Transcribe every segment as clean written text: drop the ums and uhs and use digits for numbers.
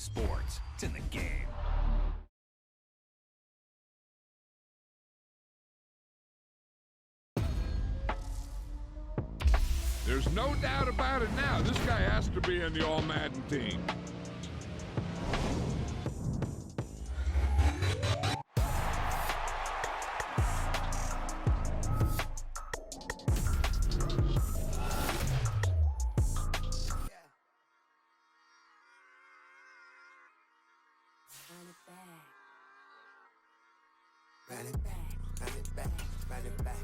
sports. It's in the game. There's no doubt about it now. This guy has to be in the All-Madden team. Run it back, run it back, run it back,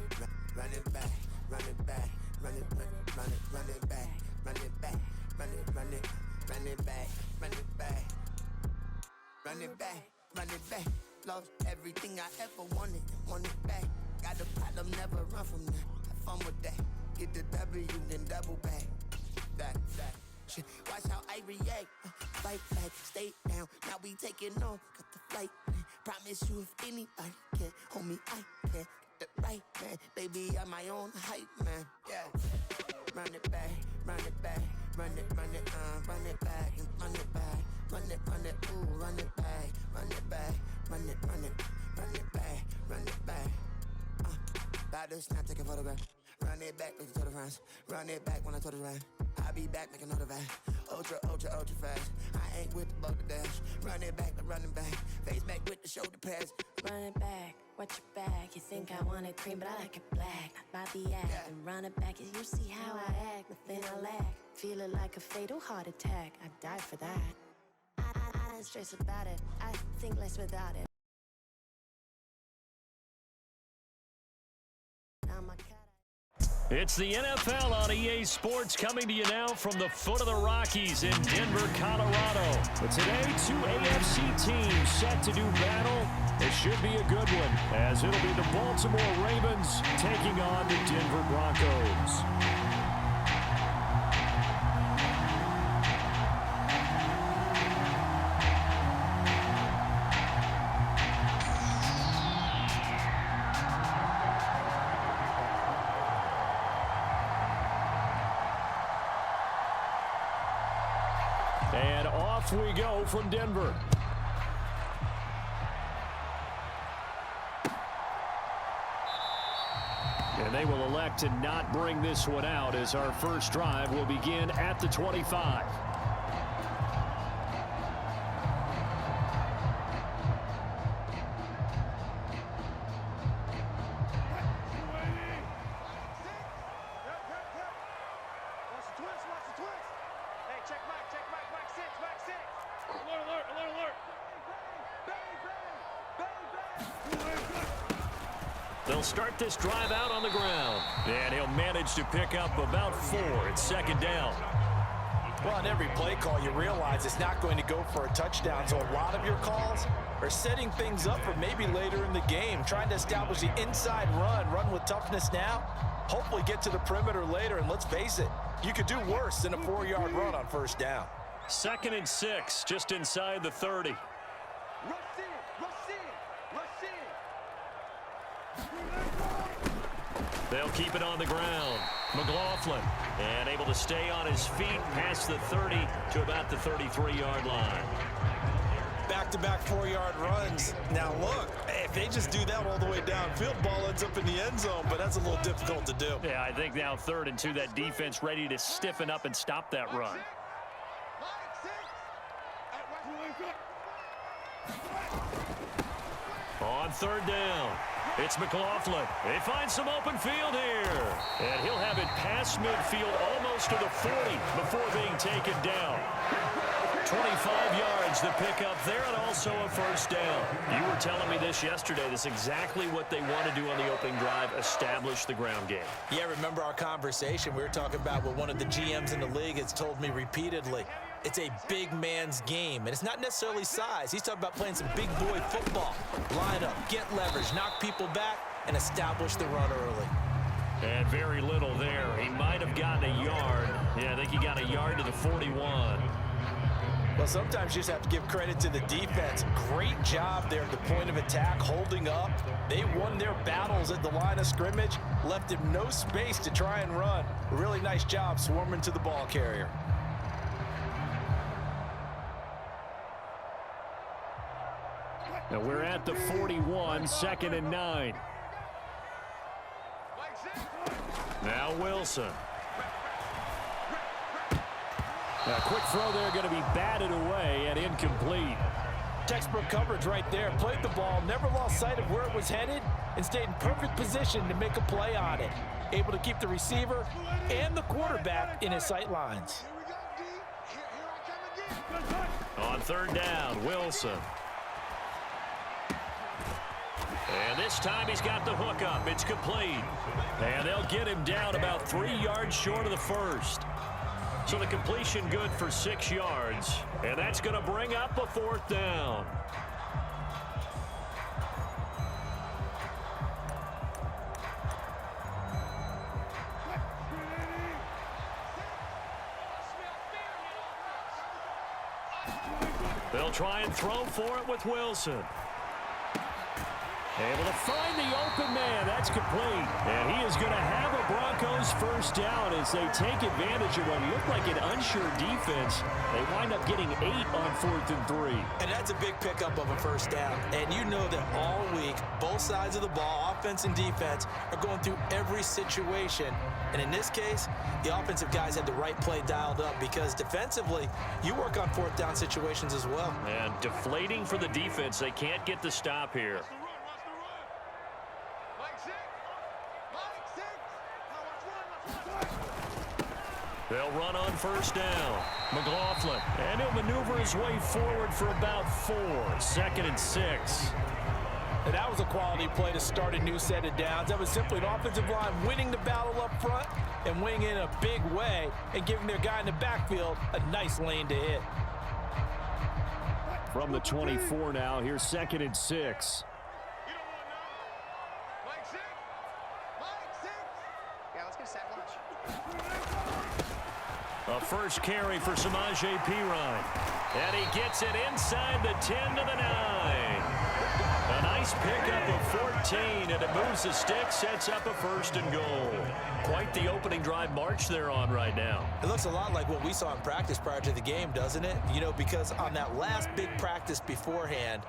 run it back, run it back, run it back, run it back, run it back, run it back, run it back, run it back, run it back. Lost everything I ever wanted it back. Got a problem, never run from that. Have fun with that. Get the W, then double back. That. Shit, watch how I react. Fight back, stay down. Now we taking off, got the flight. Promise you if anybody can hold me, I can. Get the right man, baby, I'm my own hype man. Yeah. Run it back, run it back, run it back, and run it back, run it, ooh, run it back, run it back, run it back, run it back. About to snap, take a photograph. Run it back, make it to the friends. Run it back when I told it right. I'll be back, make another back. Ultra fast. I ain't with the boat to dash. Run it back, running back. Face back with the shoulder pads. Run it back, watch your back. You think I want it cream, but I like it black. Not by the act. Yeah. And run it back, as you see how I act. Nothing I lack. Feel it like a fatal heart attack. I'd die for that. I don't stress about it. I think less without it. I'm a cat. It's the NFL on EA Sports coming to you now from the foot of the Rockies in Denver, Colorado. But today, two AFC teams set to do battle. It should be a good one, as it'll be the Baltimore Ravens taking on the Denver Broncos. And off we go from Denver. And they will elect to not bring this one out, as our first drive will begin at the 25. They'll start this drive out on the ground. And he'll manage to pick up about 4. It's second down. Well, on every play call, you realize it's not going to go for a touchdown. So a lot of your calls are setting things up for maybe later in the game, trying to establish the inside run with toughness now, hopefully get to the perimeter later. And let's face it, you could do worse than a 4-yard run on first down. 2nd and 6, just inside the 30. They'll keep it on the ground. McLaughlin, and able to stay on his feet past the 30 to about the 33-yard line. Back-to-back 4-yard runs. Now look, if they just do that all the way downfield, ball ends up in the end zone, but that's a little difficult to do. Yeah, I think now 3rd and 2, that defense ready to stiffen up and stop that run. On 3rd down, it's McLaughlin. They find some open field here. And he'll have it past midfield almost to the 40 before being taken down. 25 yards to pick up there, and also a first down. You were telling me this yesterday. This is exactly what they want to do on the opening drive, establish the ground game. Yeah, remember our conversation? We were talking about what one of the GMs in the league has told me repeatedly. It's a big man's game, and it's not necessarily size. He's talking about playing some big boy football. Line up, get leverage, knock people back, and establish the run early. And very little there. He might have gotten a yard. Yeah, I think he got a yard to the 41. Well, sometimes you just have to give credit to the defense. Great job there at the point of attack, holding up. They won their battles at the line of scrimmage, left him no space to try and run. A really nice job swarming to the ball carrier. And we're at the 41, 2nd and 9. Now Wilson. A quick throw there, going to be batted away and incomplete. Textbook coverage right there. Played the ball, never lost sight of where it was headed, and stayed in perfect position to make a play on it. Able to keep the receiver and the quarterback in his sight lines. On 3rd down, Wilson. And this time he's got the hook up. It's complete. And they'll get him down about 3 yards short of the first. So the completion good for 6 yards. And that's going to bring up a 4th down. They'll try and throw for it with Wilson. Able to find the open man. That's complete. And he is going to have a Broncos 1st down as they take advantage of what looked like an unsure defense. They wind up getting 8 on 4th and 3. And that's a big pickup of a 1st down. And you know that all week, both sides of the ball, offense and defense, are going through every situation. And in this case, the offensive guys had the right play dialed up because defensively, you work on 4th down situations as well. And deflating for the defense. They can't get the stop here. They'll run on 1st down. McLaughlin, and he'll maneuver his way forward for about 4. 2nd and 6. And that was a quality play to start a new set of downs. That was simply an offensive line winning the battle up front and winning in a big way and giving their guy in the backfield a nice lane to hit. From the 24 now, here's 2nd and 6. A first carry for Samaje Perine. And he gets it inside the 10 to the 9. A nice pickup of 14, and it moves the stick, sets up a 1st and goal. Quite the opening drive march they're on right now. It looks a lot like what we saw in practice prior to the game, doesn't it? You know, because on that last big practice beforehand,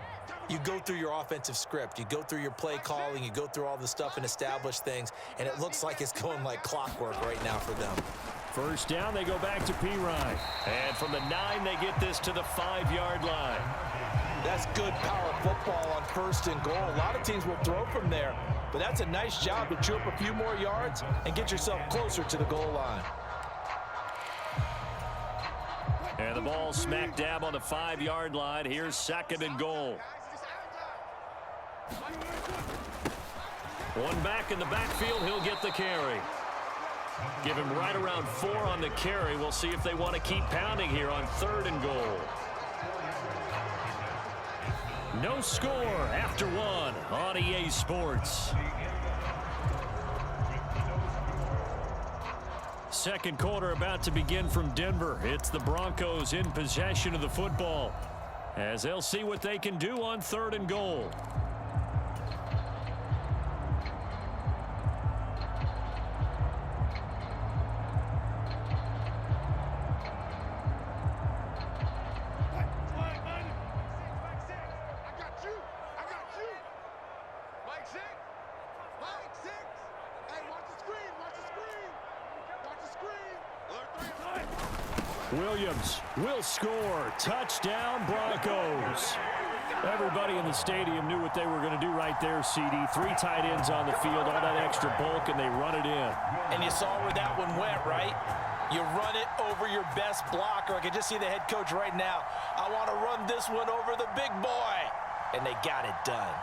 you go through your offensive script. You go through your play calling. You go through all the stuff and establish things, and it looks like it's going like clockwork right now for them. 1st down, they go back to Perine. And from the 9, they get this to the 5-yard line. That's good power football on 1st and goal. A lot of teams will throw from there, but that's a nice job to chew up a few more yards and get yourself closer to the goal line. And the ball smack dab on the 5-yard line. Here's 2nd and goal. One back in the backfield, he'll get the carry. Give him right around 4 on the carry. We'll see if they want to keep pounding here on 3rd and goal. No score after 1 on EA Sports. 2nd quarter about to begin from Denver. It's the Broncos in possession of the football as they'll see what they can do on 3rd and goal. Williams will score. Touchdown, Broncos. Everybody in the stadium knew what they were going to do right there, CD. 3 tight ends on the field, all that extra bulk, and they run it in. And you saw where that one went, right? You run it over your best blocker. I can just see the head coach right now. I want to run this one over the big boy. And they got it done.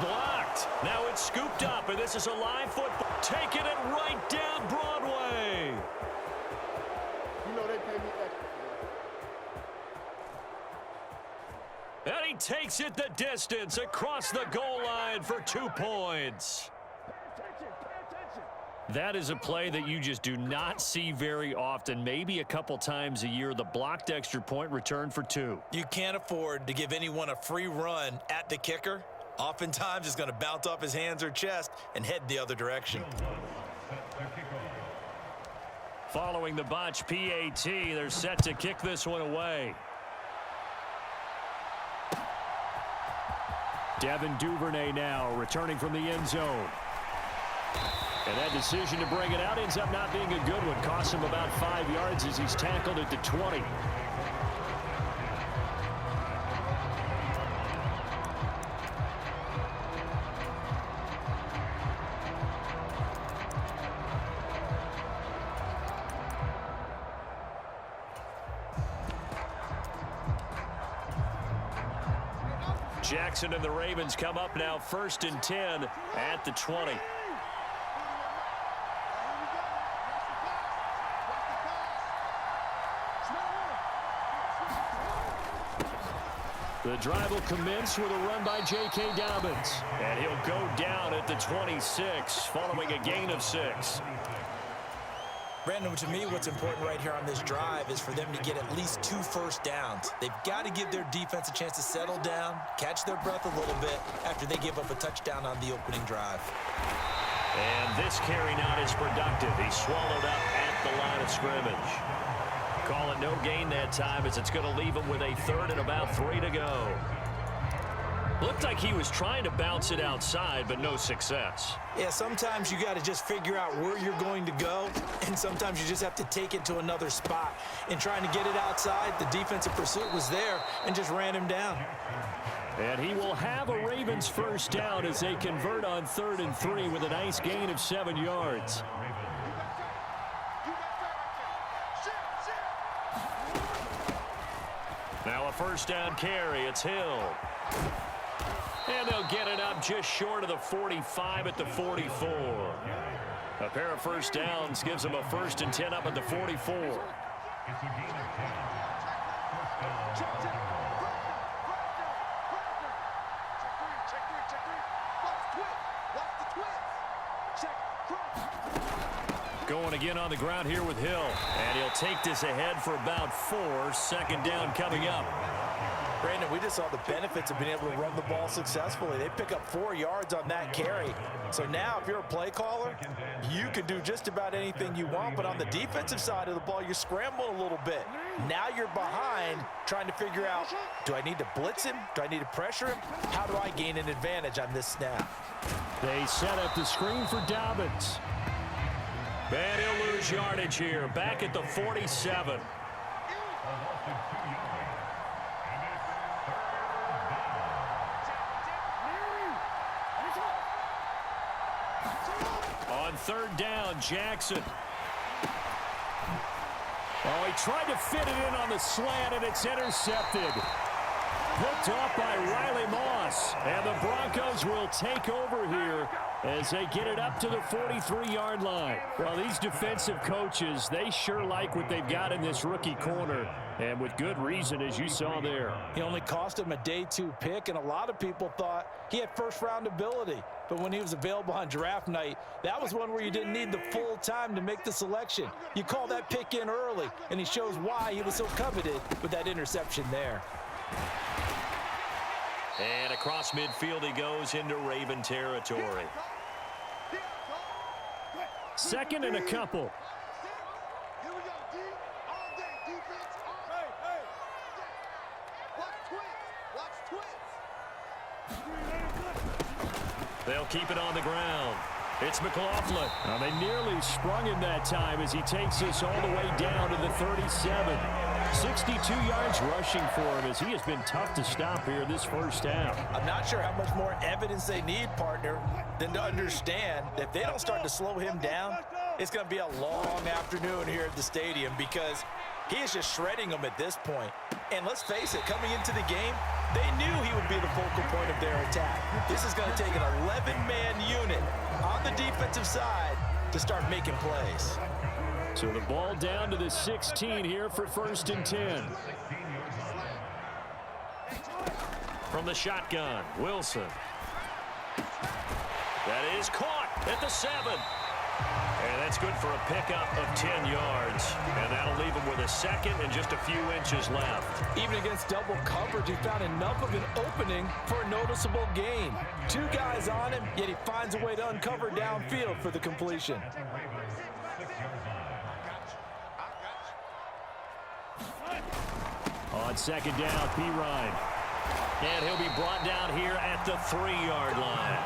Blocked. Now it's scooped up, and this is a live football. Taking it right down Broadway. You know they pay me extra. And he takes it the distance across the goal line for 2 points. Pay attention, pay attention. That is a play that you just do not see very often. Maybe a couple times a year, the blocked extra point return for 2. You can't afford to give anyone a free run at the kicker. Oftentimes, it's going to bounce off his hands or chest and head the other direction. Following the botch PAT, they're set to kick this one away. Devin Duvernay now returning from the end zone. And that decision to bring it out ends up not being a good one. Costs him about 5 yards as he's tackled at the 20. Jackson and the Ravens come up now 1st and 10 at the 20. The drive will commence with a run by J.K. Dobbins. And he'll go down at the 26 following a gain of 6. Brandon, to me, what's important right here on this drive is for them to get at least 2 first downs. They've got to give their defense a chance to settle down, catch their breath a little bit after they give up a touchdown on the opening drive. And this carry not is productive. He's swallowed up at the line of scrimmage. Call it no gain that time as it's going to leave him with a 3rd and about 3 to go. Looked like he was trying to bounce it outside, but no success. Yeah, sometimes you got to just figure out where you're going to go, and sometimes you just have to take it to another spot. In trying to get it outside, the defensive pursuit was there and just ran him down. And he will have a Ravens first down as they convert on 3rd and 3 with a nice gain of 7 yards. Now a first down carry. It's Hill. And they'll get it up just short of the 45 at the 44. A pair of first downs gives them a 1st and 10 up at the 44. Going again on the ground here with Hill. And he'll take this ahead for about 4. 2nd down coming up. Brandon, we just saw the benefits of being able to run the ball successfully. They pick up 4 yards on that carry. So now if you're a play caller, you can do just about anything you want. But on the defensive side of the ball, you're scrambling a little bit. Now you're behind trying to figure out, do I need to blitz him? Do I need to pressure him? How do I gain an advantage on this snap? They set up the screen for Dobbins. And he'll lose yardage here. Back at the 47. On 3rd down, Jackson. Oh, he tried to fit it in on the slant, and it's intercepted. Picked off by Riley Moss. And the Broncos will take over here as they get it up to the 43-yard line. Well, these defensive coaches, they sure like what they've got in this rookie corner, and with good reason, as you saw there. He only cost him a day 2 pick, and a lot of people thought he had first-round ability. But when he was available on draft night, that was one where you didn't need the full time to make the selection. You call that pick in early, and he shows why he was so coveted with that interception there. And across midfield he goes into Raven territory. 2nd and a couple. They'll keep it on the ground. It's McLaughlin. Now they nearly sprung him that time as he takes this all the way down to the 37. 62 yards rushing for him as he has been tough to stop here this first half. I'm not sure how much more evidence they need, partner, than to understand that if they don't start to slow him down, it's going to be a long afternoon here at the stadium because he is just shredding them at this point. And let's face it, coming into the game, they knew he would be the focal point of their attack. This is going to take an 11-man unit on the defensive side to start making plays. So the ball down to the 16 here for 1st and 10. From the shotgun, Wilson. That is caught at the 7. And that's good for a pickup of 10 yards. And that'll leave him with a second and just a few inches left. Even against double coverage, he found enough of an opening for a noticeable gain. 2 guys on him, yet he finds a way to uncover downfield for the completion. On second down, Pirine. And he'll be brought down here at the 3-yard line.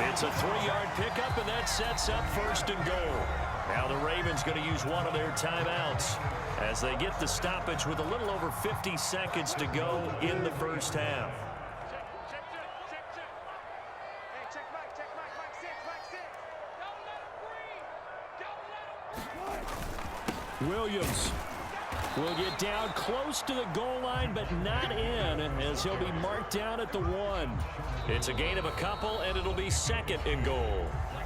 It's a 3-yard pickup, and that sets up first and goal. Now the Ravens going to use one of their timeouts as they get the stoppage with a little over 50 seconds to go in the first half. Williams will get down close to the goal line, but not in, as he'll be marked down at the 1. It's a gain of a couple, and it'll be second and goal.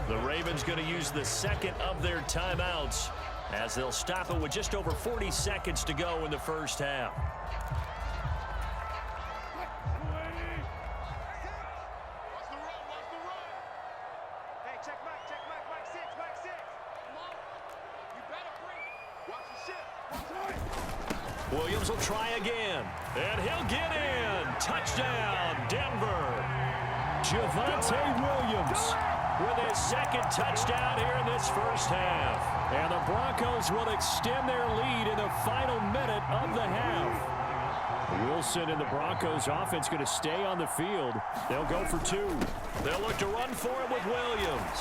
The Ravens going to use the second of their timeouts as they'll stop it with just over 40 seconds to go in the first half. Williams will try again, and he'll get in. Touchdown, Denver. Javonte Williams with his second touchdown here in this first half. And the Broncos will extend their lead in the final minute of the half. Wilson and the Broncos offense going to stay on the field. They'll go for 2. They'll look to run for it with Williams.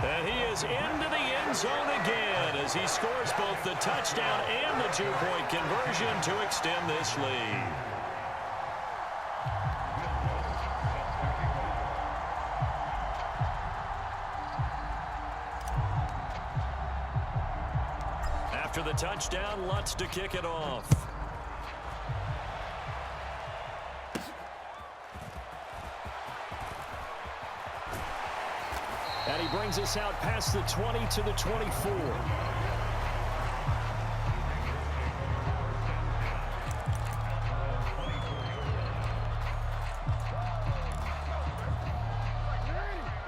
And he is into the end zone again as he scores both the touchdown and the 2-point conversion to extend this lead. After the touchdown, Lutz to kick it off. And he brings us out past the 20 to the 24.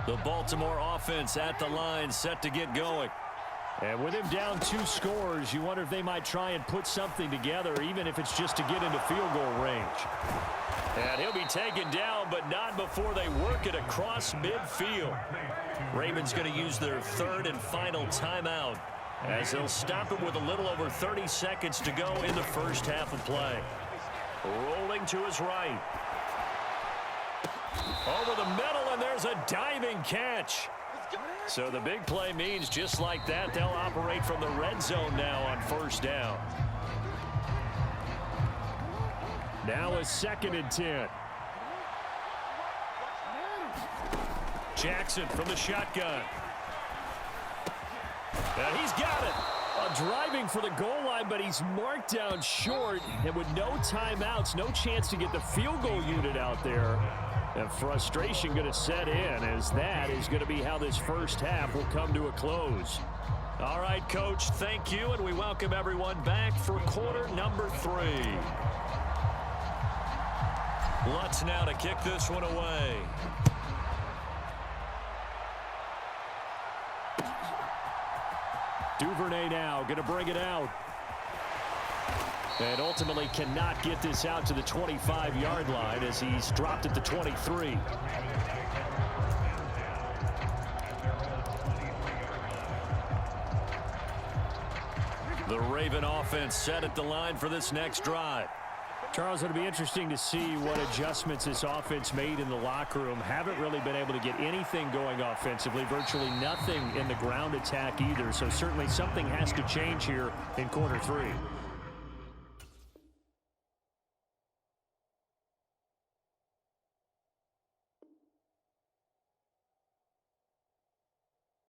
The Baltimore offense at the line, set to get going. And with him down 2 scores, you wonder if they might try and put something together, even if it's just to get into field goal range. And he'll be taken down, but not before they work it across midfield. Ravens going to use their 3rd and final timeout as they'll stop it with a little over 30 seconds to go in the first half of play. Rolling to his right. Over the middle, and there's a diving catch. So the big play means just like that, they'll operate from the red zone now on first down. Now a 2nd and 10. Jackson from the shotgun. And he's got it. Driving for the goal line, but he's marked down short. And with no timeouts, no chance to get the field goal unit out there. And frustration going to set in, as that is going to be how this first half will come to a close. All right, Coach, thank you, and we welcome everyone back for quarter number 3. Lutz now to kick this one away. Duvernay now going to bring it out. And ultimately cannot get this out to the 25-yard line as he's dropped at the 23. The Raven offense set at the line for this next drive. Charles, it'll be interesting to see what adjustments this offense made in the locker room. Haven't really been able to get anything going offensively, virtually nothing in the ground attack either. So certainly something has to change here in quarter 3.